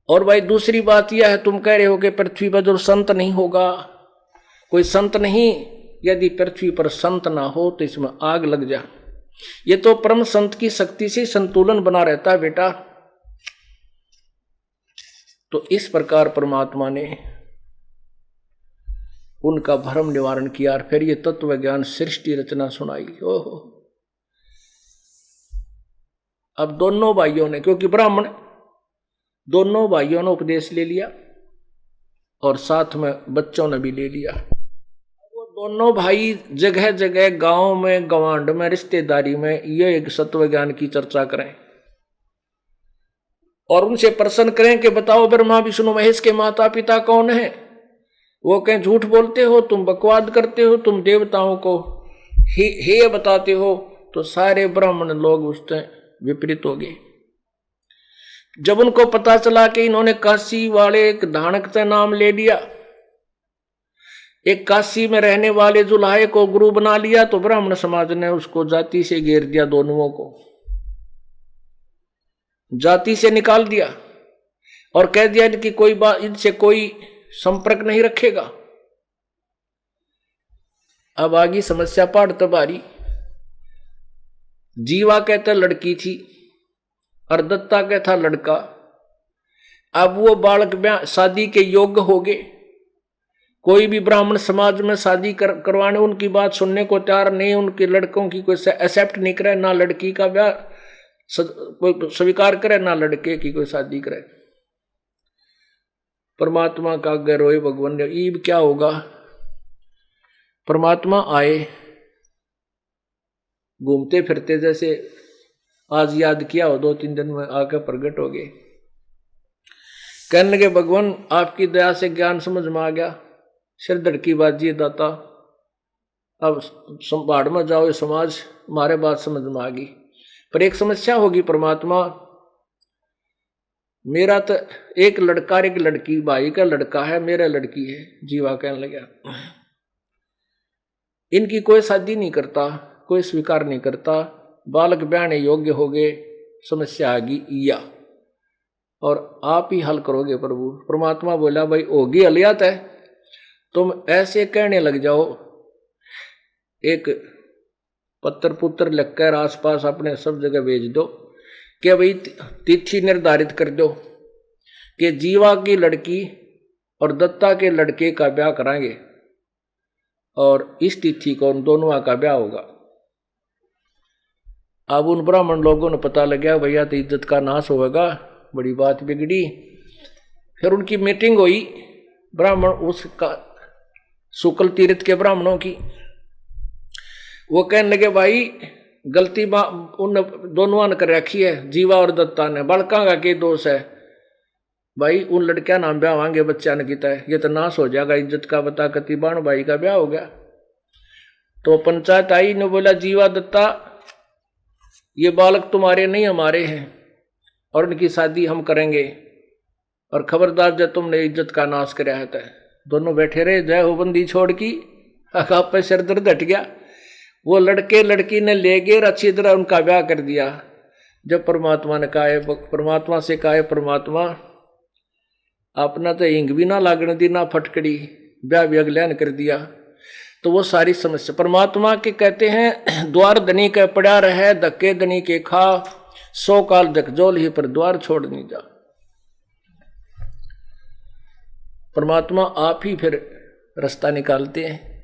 और भाई दूसरी बात यह है, तुम कह रहे हो कि पृथ्वी पर जो संत नहीं होगा, कोई संत नहीं, यदि पृथ्वी पर संत ना हो तो इसमें आग लग जा। ये तो परम संत की शक्ति से संतुलन बना रहता है बेटा। तो इस प्रकार परमात्मा ने उनका भ्रम निवारण किया और फिर ये तत्व ज्ञान सृष्टि रचना सुनाई। ओहो, अब दोनों भाइयों ने, क्योंकि ब्राह्मण, दोनों भाइयों ने उपदेश ले लिया और साथ में बच्चों ने भी ले लिया। वो दोनों भाई जगह जगह, गांव में, गवांड में, रिश्तेदारी में ये एक सत्व ज्ञान की चर्चा करें और उनसे प्रश्न करें कि बताओ ब्रह्मा विष्णु महेश के माता पिता कौन है। वो कहें झूठ बोलते हो, तुम बकवाद करते हो, तुम देवताओं को हे बताते हो, तो सारे ब्राह्मण लोग उससे विपरीत हो गए। जब उनको पता चला कि इन्होंने काशी वाले एक धानक से नाम ले लिया, एक काशी में रहने वाले जुलाहे को गुरु बना लिया, तो ब्राह्मण समाज ने उसको जाति से घेर दिया, दोनों को जाति से निकाल दिया और कह दिया कि कोई बात, इनसे कोई संपर्क नहीं रखेगा। अब आगे समस्या पाड़ तबारी। जीवा कहता लड़की थी और दत्ता कहता लड़का। अब वो बालक शादी के योग्य हो गए। कोई भी ब्राह्मण समाज में शादी करवाने, उनकी बात सुनने को तैयार नहीं, उनके लड़कों की कोई एक्सेप्ट नहीं करे, ना लड़की का ब्याह कोई स्वीकार करे, ना लड़के की कोई शादी करे। परमात्मा का आगे रोए भगवान ने, ईब क्या होगा। परमात्मा आए घूमते फिरते, जैसे आज याद किया हो, 2-3 दिन में आकर प्रकट हो गए। कहने लगे भगवान आपकी दया से ज्ञान समझ में आ गया, सिर धड़की बाजी दाता, अब भाड़ में जाओ, ये समाज हमारे बात समझ में आ गई। पर एक समस्या होगी परमात्मा, मेरा तो एक लड़का एक लड़की, भाई का लड़का है, मेरा लड़की है। जीवा कहने लगा इनकी कोई शादी नहीं करता, कोई स्वीकार नहीं करता, बालक ब्याहने योग्य हो गए, समस्या आ गई या, और आप ही हल करोगे प्रभु। परमात्मा बोला भाई होगी हलियात है, तुम ऐसे कहने लग जाओ, एक पत्र पुत्र लिखकर आसपास अपने सब जगह भेज दो कि भाई तिथि निर्धारित कर दो कि जीवा की लड़की और दत्ता के लड़के का ब्याह कराएंगे और इस तिथि को उन दोनों का ब्याह होगा। अब उन ब्राह्मण लोगों ने पता लग गया भैया तो इज्जत का नाश होगा, बड़ी बात बिगड़ी। फिर उनकी मीटिंग हुई ब्राह्मण, उसका शुक्ल तीर्थ के ब्राह्मणों की। वो कहने लगे भाई गलती उन दोनों ने कर रखी है, जीवा और दत्ता ने, बड़का का के दोष है भाई, उन लड़कियां नाम ब्याह होंगे, बच्चा ने किता है, ये तो नाश हो जाएगा इज्जत का, बता कति बाण भाई का ब्याह हो गया। तो पंचायत आई ने बोला जीवा दत्ता ये बालक तुम्हारे नहीं हमारे हैं और इनकी शादी हम करेंगे, और खबरदार जब तुमने इज्जत का नाश कराया है। दोनों बैठे रहे, जय हो बंदी छोड़ की, आप पे सिर दर्द हट गया। वो लड़के लड़की ने ले गए और अच्छी तरह उनका ब्याह कर दिया। जब परमात्मा ने कहा, परमात्मा से कहा परमात्मा अपना तो हिंग भी ना लागने दी, ना फटकड़ी, ब्याह भी अगल्यान कर दिया। तो वो सारी समस्या परमात्मा के कहते हैं, द्वार धनी के पड़ा रहे, धक्के धनी के खा, 100 काल धकझोल ही पर द्वार छोड़ नहीं जा। परमात्मा आप ही फिर रास्ता निकालते हैं।